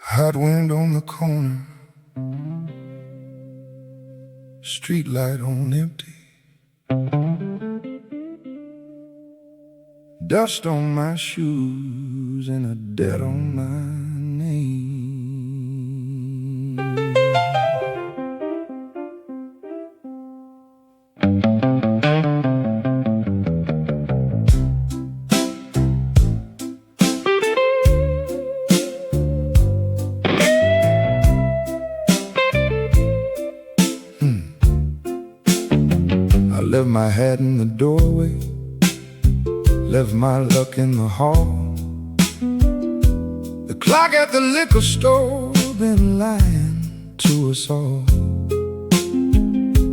Hot wind on the corner, street light on empty, dust on my shoes and a debt on my name. I left my hat in the doorway, left my luck in the hall. The clock at the liquor store been lying to us all.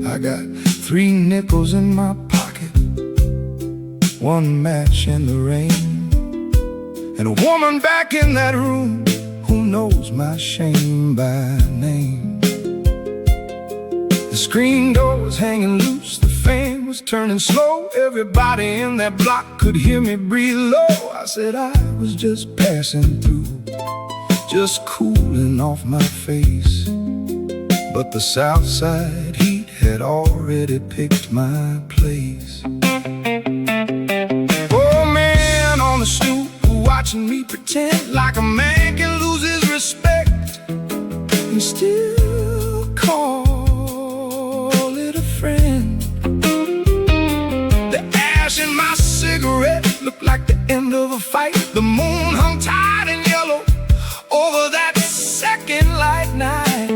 I got 3 nickels in my pocket, 1 match in the rain, and a woman back in that room who knows my shame by name. The screen door was hanging loose, the fan was turning slow. Everybody in that block could hear me breathe low. I said I was just passing through, just cooling off my face. But the south side heat had already picked my place. Oh, man on the stoop watching me pretend like a man can lose his respect and still call it a friend. The ash in my cigarette looked like the end of a fight. The moon hung tight and yellow over that second light night.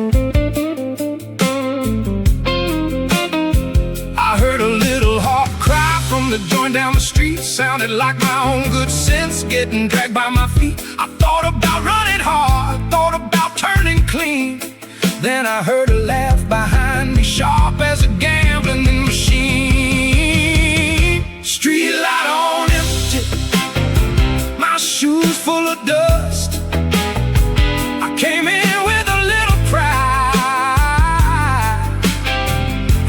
I heard a little heart cry from the joint down the street. Sounded like my own good sense getting dragged by my feet. I thought about running hard, thought about turning clean. Then I heard a laugh behind me, sharp as a gambling machine. Street light on empty, my shoes full of dust. I came in with a little pride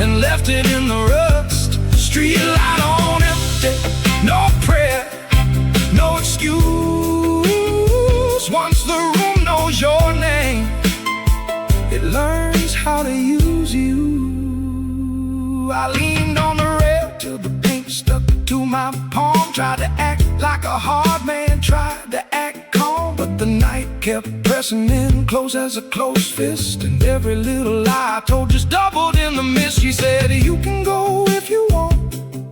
and left it in the rust. Street light on empty, no prayer, no excuse. Once the room knows your name, it learns how to use you. I leaned on the rail till the paint stuck to my palm. Tried to act like a hard man, tried to act calm, but the night kept pressing in close as a closed fist. And every little lie I told just doubled in the mist. She said, you can go if you want,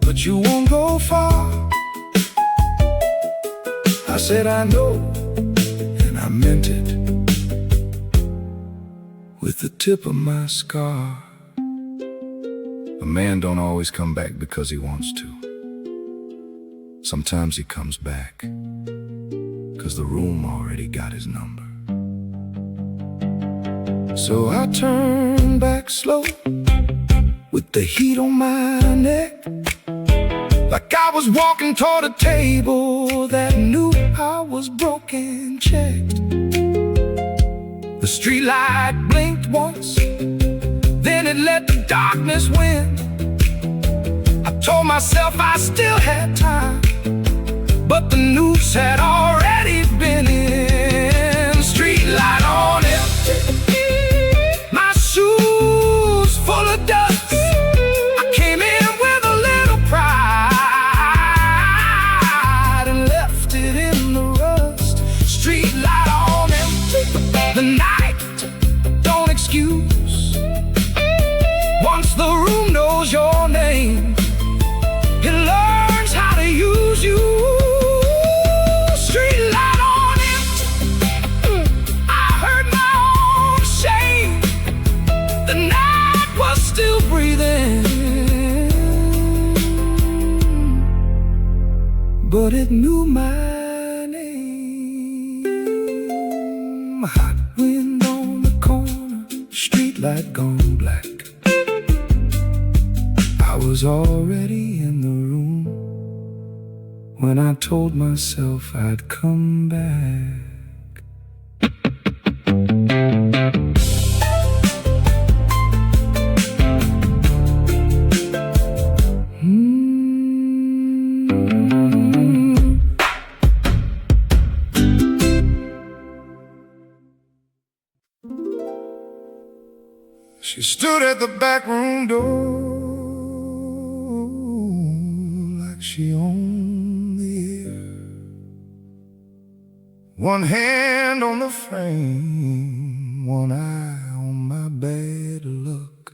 but you won't go far. I said, I know, and I meant it with the tip of my scar. A man don't always come back because he wants to. Sometimes he comes back because the room already got his number. So I turned back slow with the heat on my neck, like I was walking toward a table that knew I was broken checked. The street light blinked once, then it let the darkness win. I told myself I still had time, but the noose had already been in. Street light on empty, my shoes full of dust. I came in with a little pride and left it in the rust. Street light on empty, the night don't excuse. Once the room knows your name, it learns how to use you. Street light on empty, I heard my own shame. The night was still breathing, but it knew my name. Hot wind on the corner, street light gone black. I was already in the room when I told myself I'd come back. She stood at the back room door like she owned the air. One hand on the frame, one eye on my bad luck.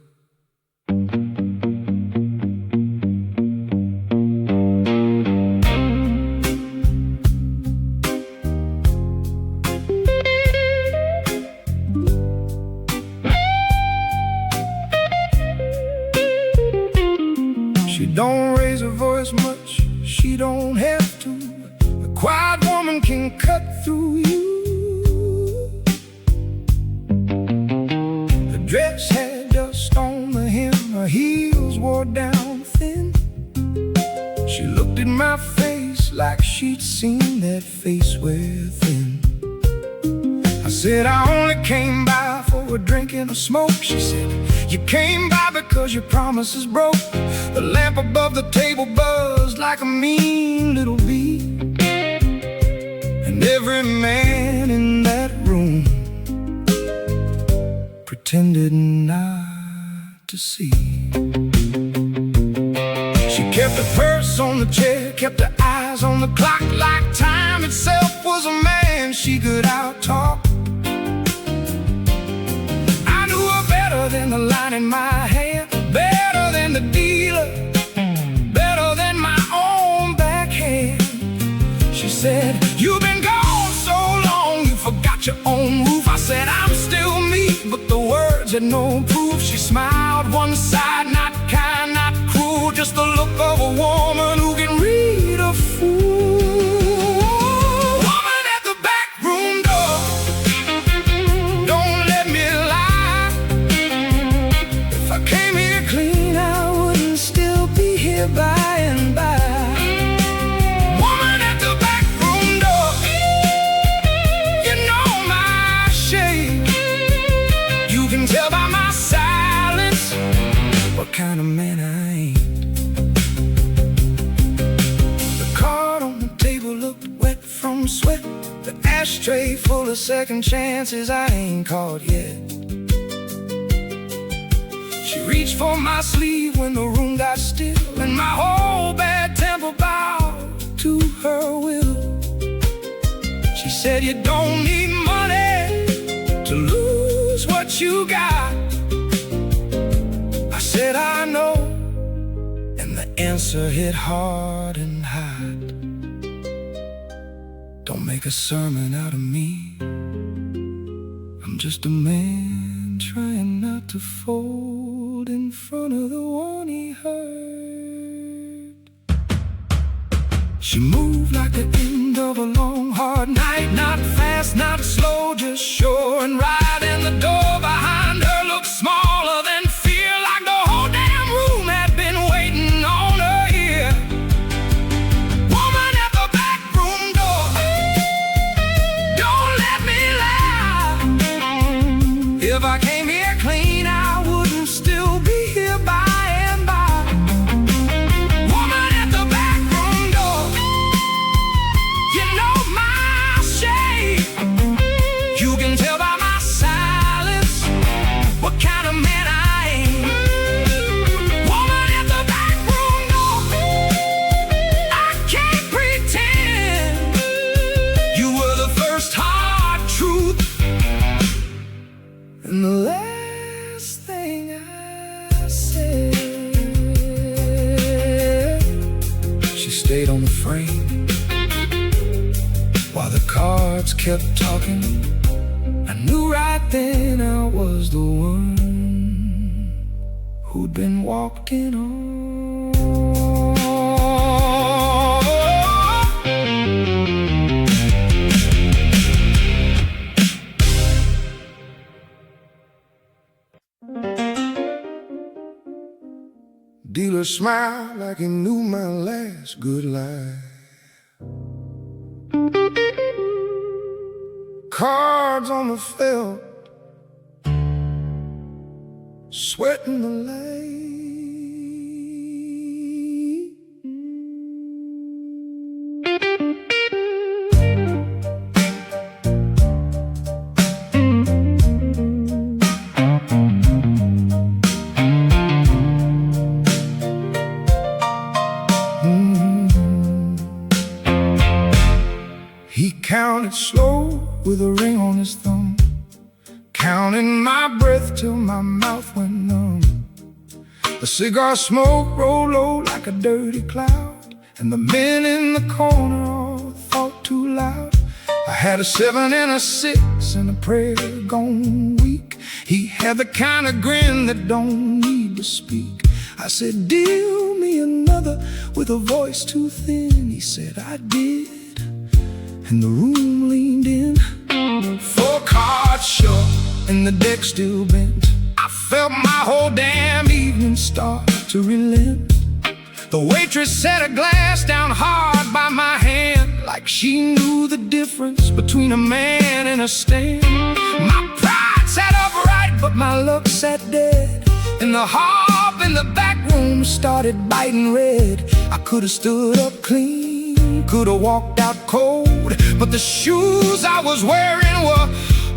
She don't raise her voice much, she don't have to. A quiet woman can cut through you. Her dress had dust on the hem, her heels wore down thin. She looked at my face like she'd seen that face within. I said I only came by for a drink and a smoke. She said you came by because your promises broke. The lamp above the table buzzed like a mean little bee, and every man in that room pretended not to see. She kept her purse on the chair, kept her eyes on the clock, like time itself was a man she could out-talk. I knew her better than the line in my hand, better than the dealer, better than my own backhand. She said, you've been gone so long, you forgot your own roof. I said, I'm still me, but the words had no proof. She smiled one side, not kind, not cruel, just the look of a woman who can read a fool. Woman at the back room door, don't let me lie. If I came here clean, I wouldn't still be here by and by. Woman at the back room door, you know my shade. You can tell by my silence what kind of man I ain't. The card on the table looked wet from sweat, the ashtray full of second chances I ain't caught yet. She reached for my sleeve when the room got still, and my whole bad temper bowed to her will. She said, you don't need money to lose what you got. I said, I know, and the answer hit hard and hot. Don't make a sermon out of me, I'm just a man trying not to fold in front of the one he hurt. She moved like the end of a long hard night, not fast, not slow, just sure and right. And the door behind her looked smaller than fear, like the whole damn room had been waiting on her here. Woman at the back room door, don't let me lie. If I came here clean, I wouldn't still be here by and by. Woman at the back room door, you know my shade. You can tell by my silence what kind of man I am. Woman at the back room door, I can't pretend. You were the first hard truth and the last thing I said. She stayed on the frame while the cards kept talking. I knew right then I was the one who'd been walking on. Dealer smiled like he knew my last good lie. Cards on the felt, sweating the light. slow with a ring on his thumb, counting my breath till my mouth went numb. The cigar smoke rolled low like a dirty cloud, and the men in the corner all thought too loud. I had a 7 and a 6 and a prayer gone weak. He had the kind of grin that don't need to speak. I said, deal me another, with a voice too thin. He said, I did, and the room leaned in. 4 cards short and the deck still bent. I felt my whole damn evening start to relent. The waitress set a glass down hard by my hand, like she knew the difference between a man and a stand. My pride sat upright, but my luck sat dead, and the harp in the back room started biting red. I could've stood up clean, could've walked out cold, but the shoes I was wearing were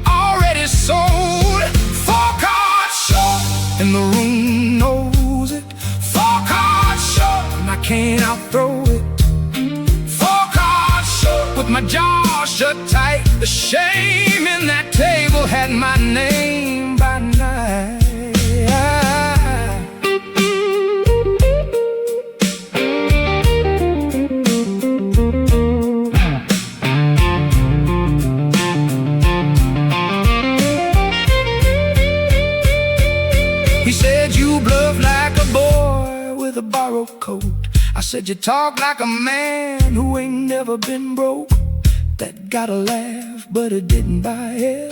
already sold. 4 cards short, and the room knows it. 4 cards short, and I can't outthrow it. 4 cards short, with my jaw shut tight. The shame in that table had my name by night. He said, you bluff like a boy with a borrowed coat. I said, you talk like a man who ain't never been broke. That got a laugh, but it didn't buy air.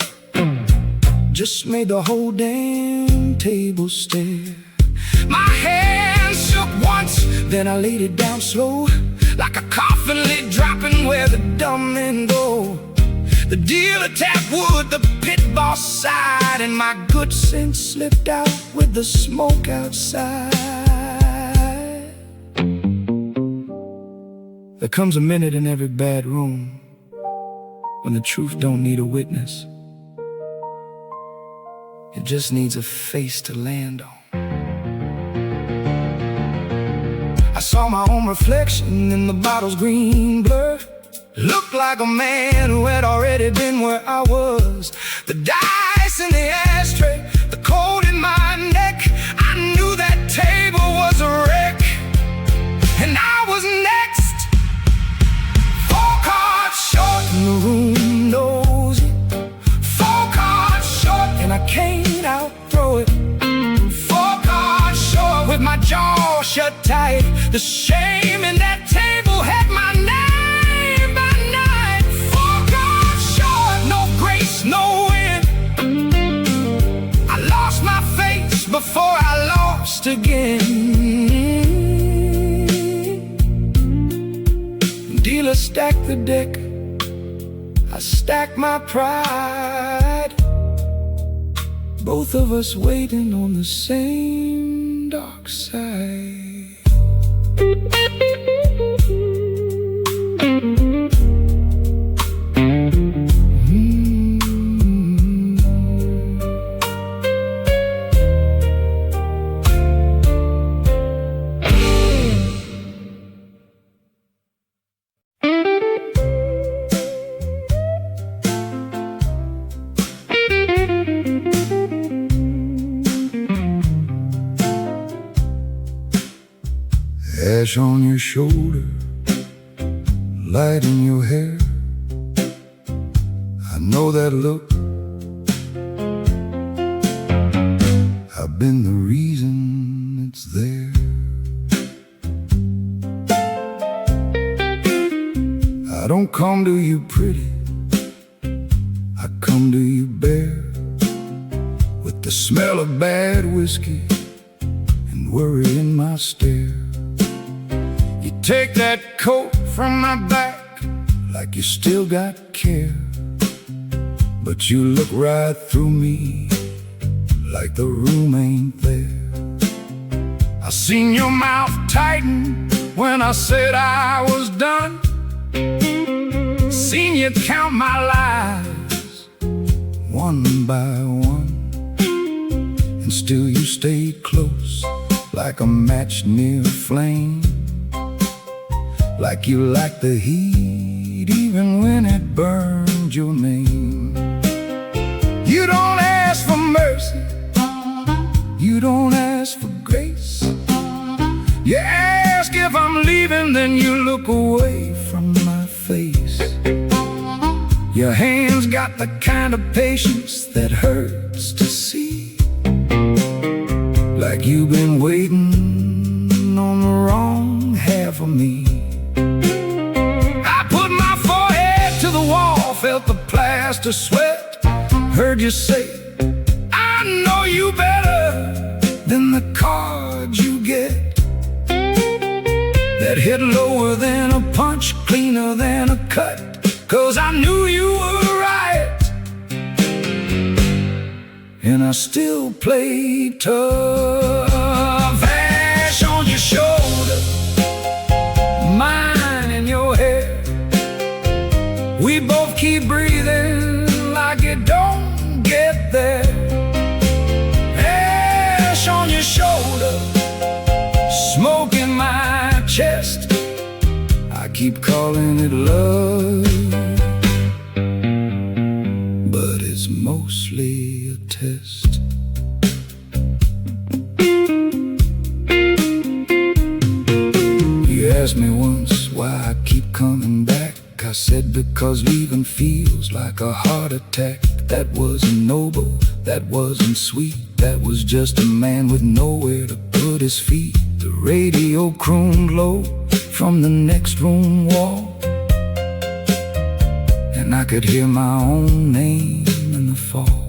Just made the whole damn table stare. My hand shook once, then I laid it down slow, like a coffin lid dropping where the dumb men go. The dealer tapped wood, the pit boss sighed, and my good sense slipped out with the smoke outside. There comes a minute in every bad room when the truth don't need a witness. It just needs a face to land on. I saw my own reflection in the bottle's green blur. Looked like a man who had already been where I was. The dice in the ashtray, the cold in my neck. I knew that table was a wreck, and I was next. 4 cards short, and the room knows it. 4 cards short, and I can't outthrow it. 4 cards short, with my jaw shut tight. The shame in that table had my name. No win. I lost my face before I lost again. Dealer stacked the deck, I stacked my pride. Both of us waiting on the same dark side. Ash on your shoulder, light in your hair. I know that look. I've been the reason it's there. I don't come to you pretty, I come to you bare, with the smell of bad whiskey and worry in my stare. Take that coat from my back like you still got care, but you look right through me like the room ain't there. I seen your mouth tighten when I said I was done. Seen you count my lives one by one, and still you stayed close like a match near a flame. Like you liked the heat even when it burned called your name. You don't ask for mercy, you don't ask for grace. You ask if I'm leaving, then you look away from my face. Your hands got the kind of patience that hurts to see, like you've been waiting on the wrong half of me. I put my forehead to the wall, felt the plaster sweat, heard you say, I know you better than the cards you get. That hit lower than a punch, cleaner than a cut, 'cause I knew you were right, and I still played tough. Ash on your shoulder, mine in your hair. We both keep breathing like it don't get there. Ash on your shoulder, smoke in my chest. I keep calling it love, but it's mostly a test. You asked me once why I keep coming back. I said because leaving feels like a heart attack. That wasn't noble, that wasn't sweet, that was just a man with nowhere to put his feet. The radio crooned low from the next room wall, and I could hear my own name in the fall.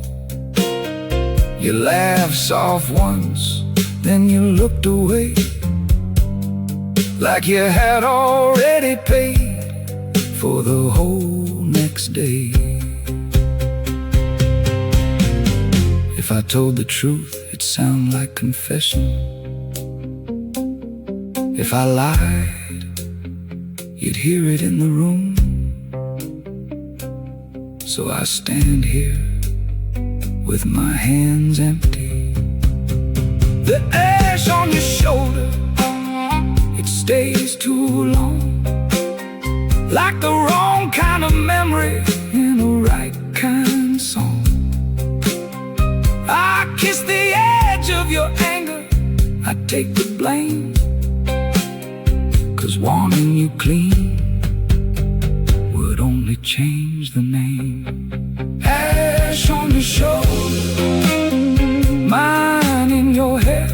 You laughed soft once, then you looked away, like you had already paid for the whole next day. If I told the truth, it'd sound like confession. If I lied, you'd hear it in the room. So I stand here with my hands empty. The ash on your shoulder, it stays too long, like the wrong kind of memory in a right kind song. I kiss the edge of your anger, I take the blame, 'cause wanting you clean would only change the name. Ash on your shoulder, mine in your hair.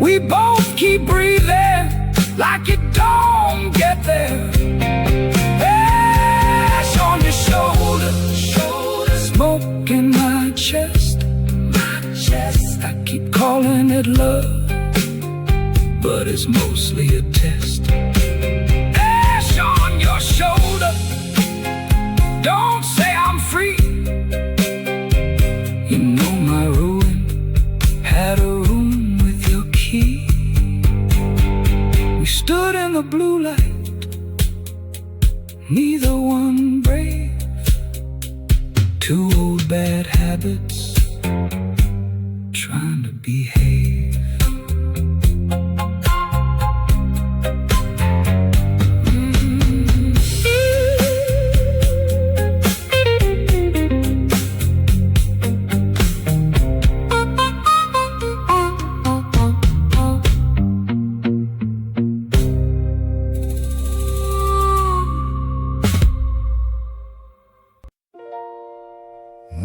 We both keep breathing like it don't get there. Ash on your shoulder, smoke in my chest. I keep calling it love, but it's mostly a test. Ash on your shoulder, don't say I'm free. You know my ruin had a room with your key. We stood in the blue light, neither one brave. Two old bad habits trying to behave.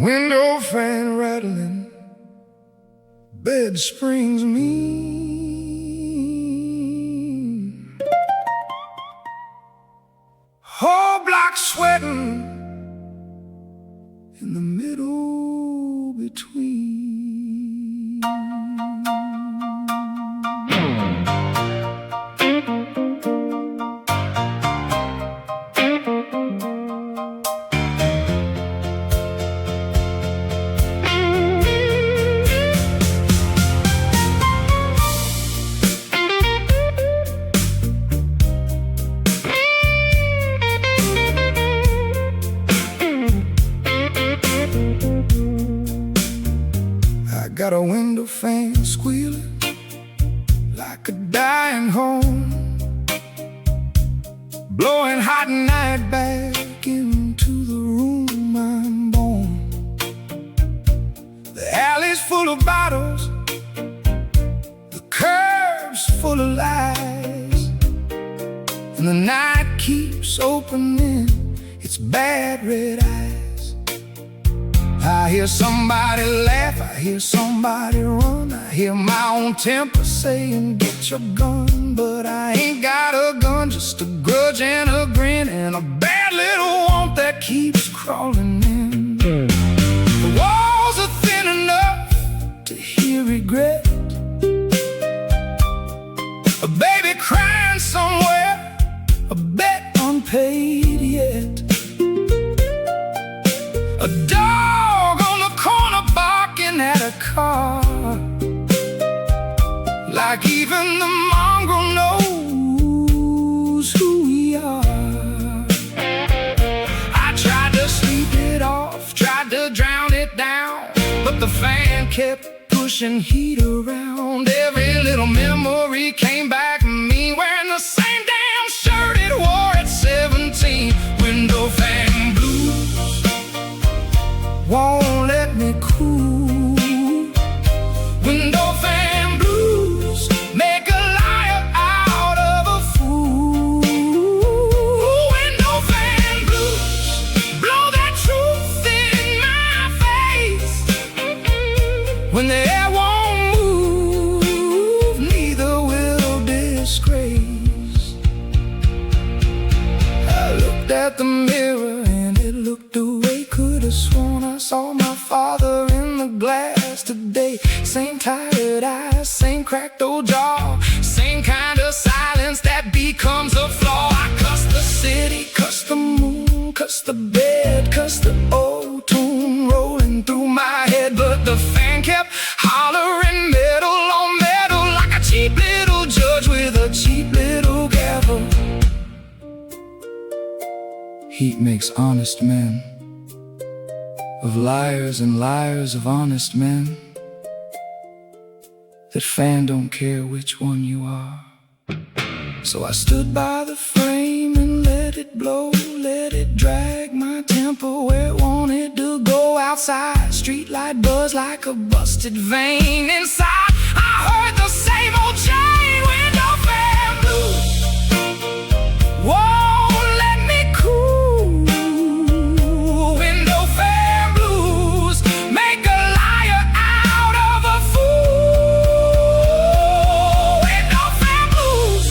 Window fan rattling, bed springs mean, whole block sweating in the middle between. Got a window fan squealing like a dying horn, blowing hot night back into the I hear somebody laugh, I hear somebody run, I hear my own temper saying get your gun. But I ain't got a gun, just a grudge and a grin, and a bad little want that keeps crawling in. The walls are thin enough to hear regret, a baby crying somewhere, a bet unpaid yet, a dog on the corner barking at a car, like even the mongrel knows who we are. I tried to sleep it off, tried to drown it down, but the fan kept pushing heat around. Every little memory came back to me, wearing the same damn shirt it wore at 17. Window fan blues won't let me cool. Window fan blues make a liar out of a fool. Window fan blues blow that truth in my face. When the air won't move, neither will disgrace. I looked at the mirror and it looked away. Could've sworn I saw my father in the glass today. Same tired eyes, same cracked old jaw, same kind of silence that becomes a flaw. I cussed the city, cussed the moon, cussed the bed, cussed the old tune rolling through my head. But the fan kept hollering metal on metal, like a cheap little judge with a cheap little gavel. Heat makes honest men of liars, and liars of honest men. That fan don't care which one you are. So I stood by the frame and let it blow, let it drag my temper where it wanted to go. Outside, streetlight buzz like a busted vein. Inside, I heard the same old chain. Window fan blues won't let me cool. Window fan blues make a liar out of a fool. Window fan blues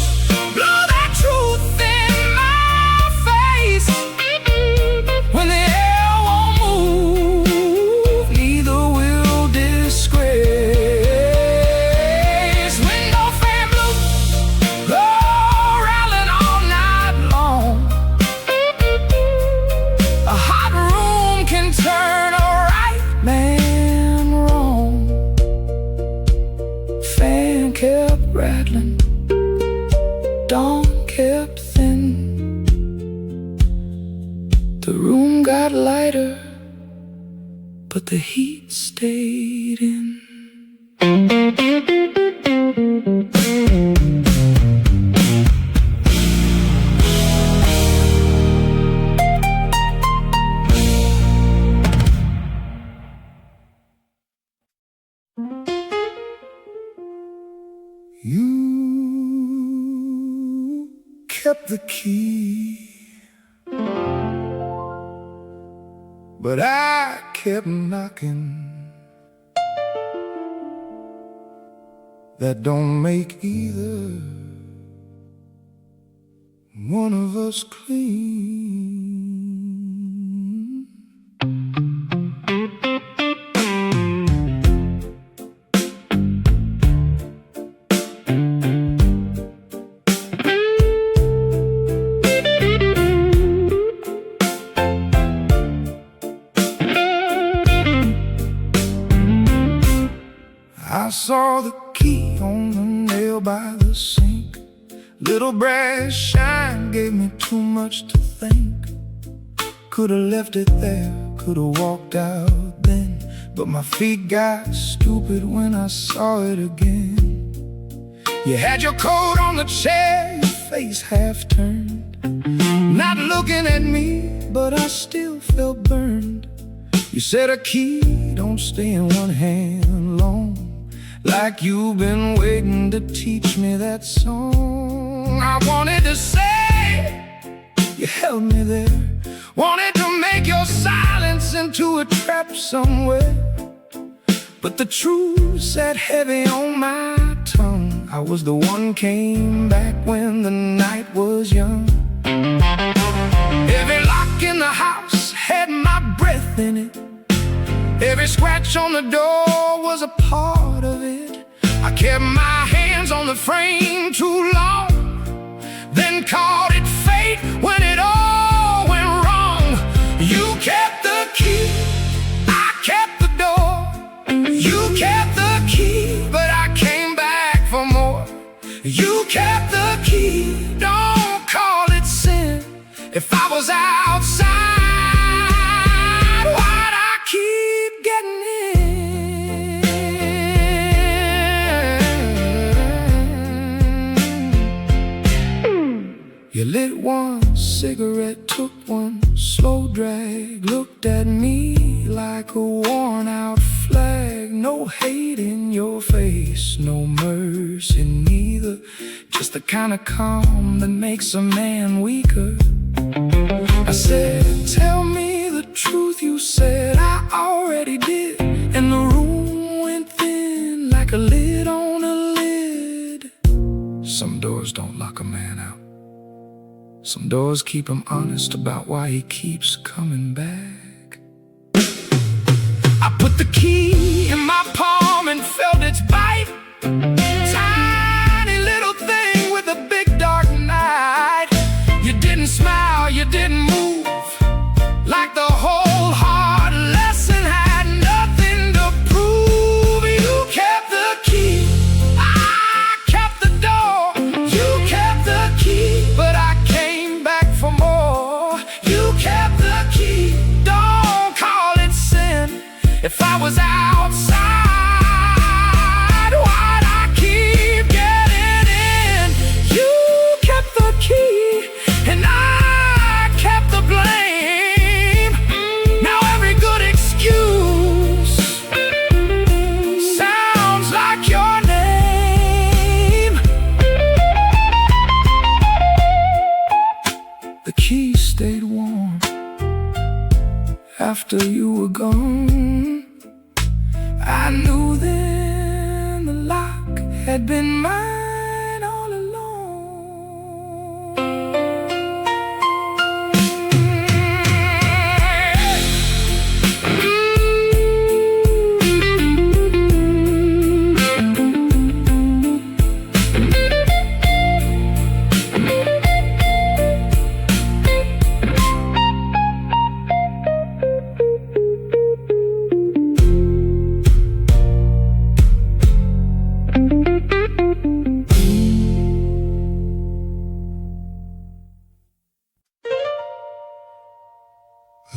blow that truth in my face. When the air won't move, neither will disgrace. Window fan blues go rattling all night long. A hot room can turn a right man wrong. Fan kept rattling, dawn kept thin. The room got lighter, but the heat stayed in. You kept the key, but I kept knocking. That don't make either one of us clean. I saw the key on the nail by the sink. Little brass shine gave me too much to think. Could've left it there, could've walked out then, but my feet got stupid when I saw it again. You had your coat on the chair, your face half turned, not looking at me, but I still felt burned. You said a key don't stay in one hand long, like you've been waiting to teach me that song. I wanted to say, you held me there, wanted to make your silence into a trap somewhere, but the truth sat heavy on my tongue. I was the one came back when the night was young. Every lock in the house had my breath in it. Every scratch on the door was a part of it. I kept my hands on the frame too long, then called it fate when it all went wrong. You kept the key, I kept the door. You kept the key, but I came back for more. You kept the key, don't call it sin. If I was outside, why'd I keep getting in? You lit one cigarette, took one slow drag, looked at me like a worn-out flag. No hate in your face, no mercy neither, just the kind of calm that makes a man weaker. I said, tell me the truth. You said I already did, and the room went thin like a lid on a lid. Some doors don't lock a man out. Some doors keep him honest about why he keeps coming back. I put the key in my palm and felt its bite. Tiny little thing with a big dark night. You didn't smile, you didn't move, like the whole hard lesson had nothing to prove. You kept the key, I kept the door. You kept the key, but I came back for more. You kept the key, don't call it sin. If I was outside, why'd I keep getting in? You kept the key, and I kept the blame. Now every good excuse sounds like your name. The key stayed warm after you were gone. I knew then the lock had been mine all along.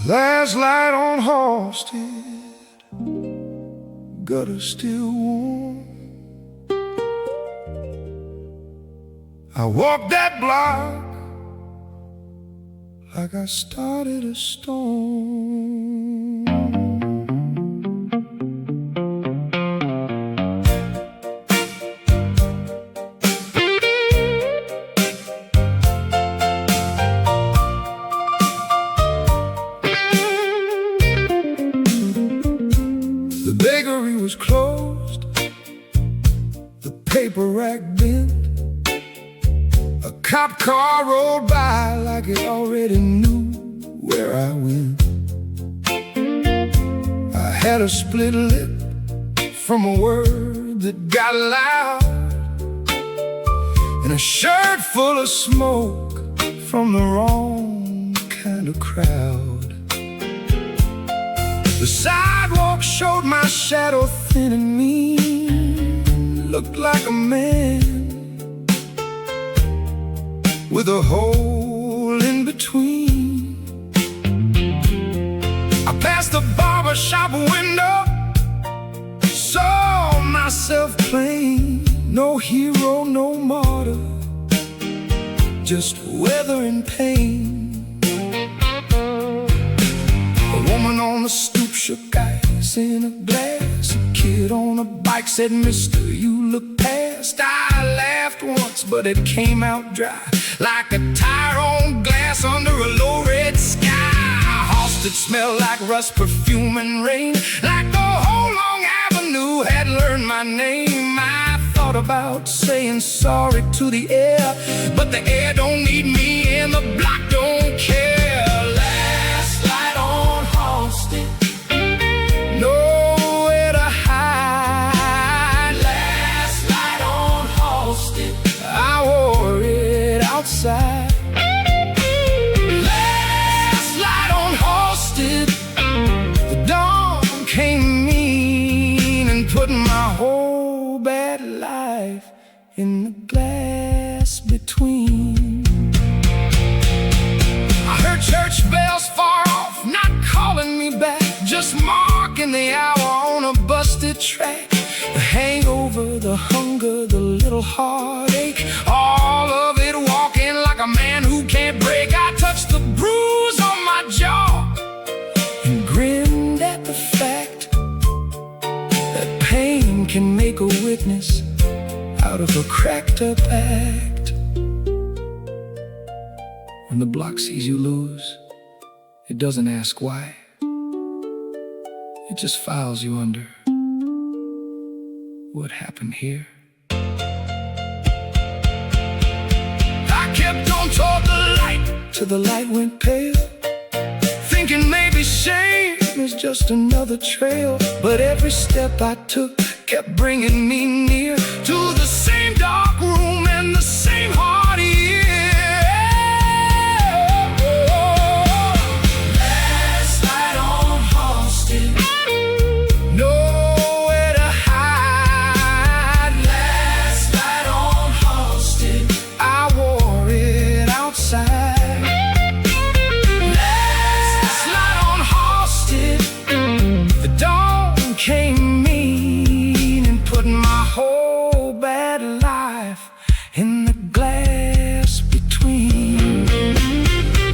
Last light on Halsted, gutter still warm. I walked that block like I started a storm. The bakery was closed, the paper rack bent. A cop car rolled by like it already knew where I went. I had a split lip from a word that got loud, and a shirt full of smoke from the wrong kind of crowd. The sidewalk showed my shadow thin and mean, looked like a man with a hole in between. I passed the barber shop window, saw myself plain. No hero, no martyr, just weather and pain. A woman on the stoop shook ice in a glass. A kid on a bike said, "Mister, you look past." I laughed once, but it came out dry like a tire on glass under a low red sky. A horse house that smelled like rust, perfume, and rain. Like the whole long avenue had learned my name. I thought about saying sorry to the air, but the air don't need me and the block don't care. Last light on Halsted, nowhere to hide. Last light on Halsted, I wore it outside. Last light on Halsted, the dawn came mean and put my whole bad life in the glass between. I heard church bells far off, not calling me back, just marking the hour on a busted track. The hangover, the hunger, the little heartache, all of it walking like a man who can't break. I touched the bruise on my jaw and grinned at the fact that pain can make a witness out of a cracked up act. When the block sees you lose, it doesn't ask why. It just files you under. What happened here? I kept on toward the light till the light went pale, thinking maybe shame is just another trail. But every step I took kept bringing me near to the same dark room and the same hard ear. Last night on Halsted, nowhere to hide. Last night on Halsted, I wore it outside. Last night on Halsted, the dawn came mean and put my whole bad life in the glass between.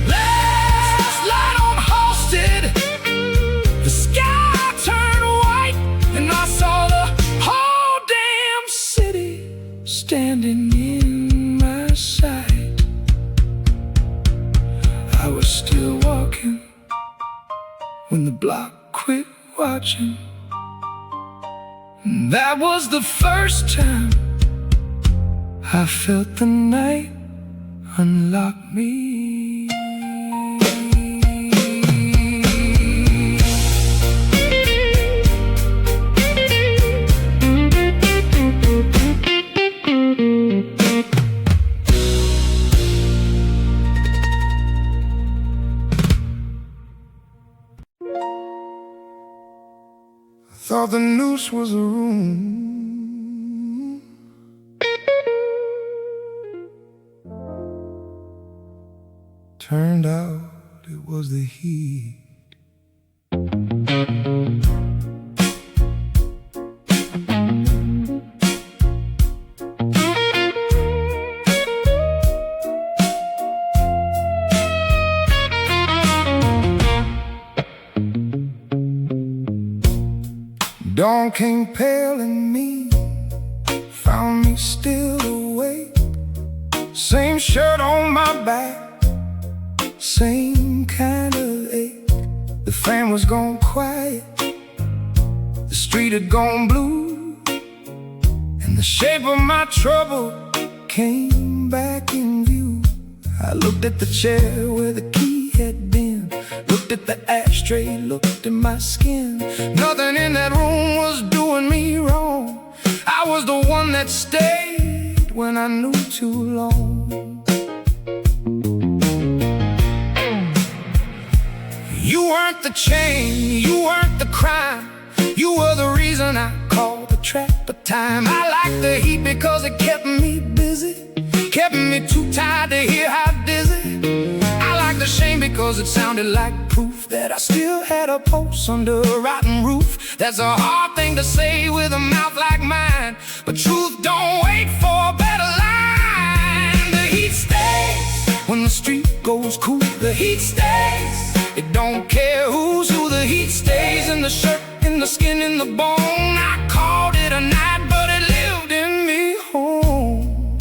Last light on Halsted, the sky turned white and I saw the whole damn city standing in my sight. I was still walking when the block quit watching. And that was the first time I felt the night unlock me. Thought the noose was a room, turned out it was the heat. Dawn came pale and mean, found me still awake. Same shirt on my back, same kind of ache. The fan was gone quiet, the street had gone blue, and the shape of my trouble came back in view. I looked at the chair where the key had been, looked at the ashtray, looked at my skin. Nothing in that room was doing me wrong. I was the one that stayed when I knew too long. You weren't the chain, you weren't the crime, you were the reason I called the trap of time. I liked the heat because it kept me busy, kept me too tired to hear how dizzy. I liked the shame because it sounded like proof that I still had a pulse under a rotten roof. That's a hard thing to say with a mouth like mine, but truth don't wait for a better line. The heat stays when the street goes cool, the heat stays. It don't care who's who, the heat stays in the shirt, in the skin, in the bone. I called it a night, but it lived in me home.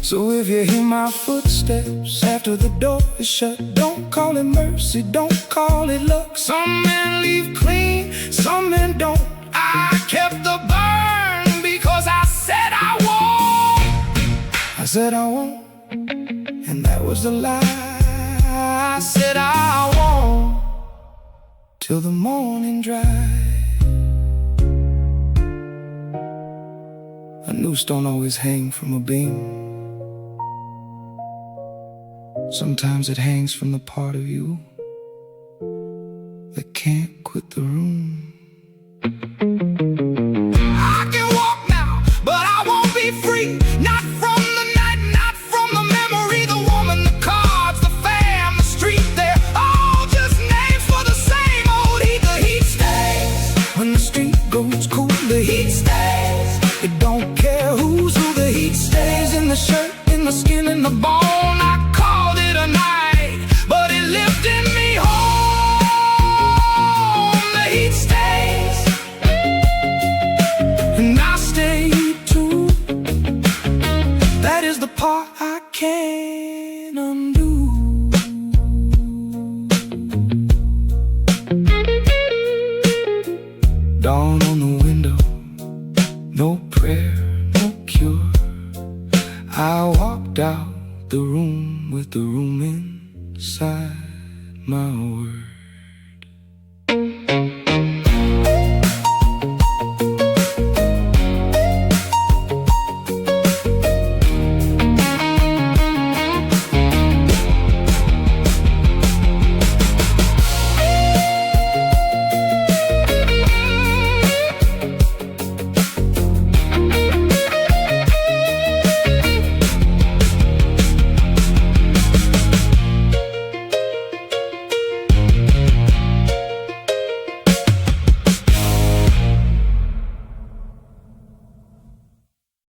So if you you hear my footsteps after the door is shut? Don't call it mercy, don't call it luck. Some men leave clean, some men don't. I kept the burn because I said I won't. I said I won't, and that was a lie. I said I won't till the morning dry. A noose don't always hang from a beam. Sometimes it hangs from the part of you that can't quit the room. I can walk now, but I won't be free. Not from the night, not from the memory. The woman, the cards, the fam, the street, they're all just names for the same old heat. The heat stays. When the street goes cool, the heat stays. It don't care who's who, the heat stays. In the shirt, in the skin, in the bone. I called it a night, but it lived in me home. The heat stays, and I stay too. That is the part I can't undo. Dawn on the window, no prayer, no cure. I walked out the room with the room inside my words.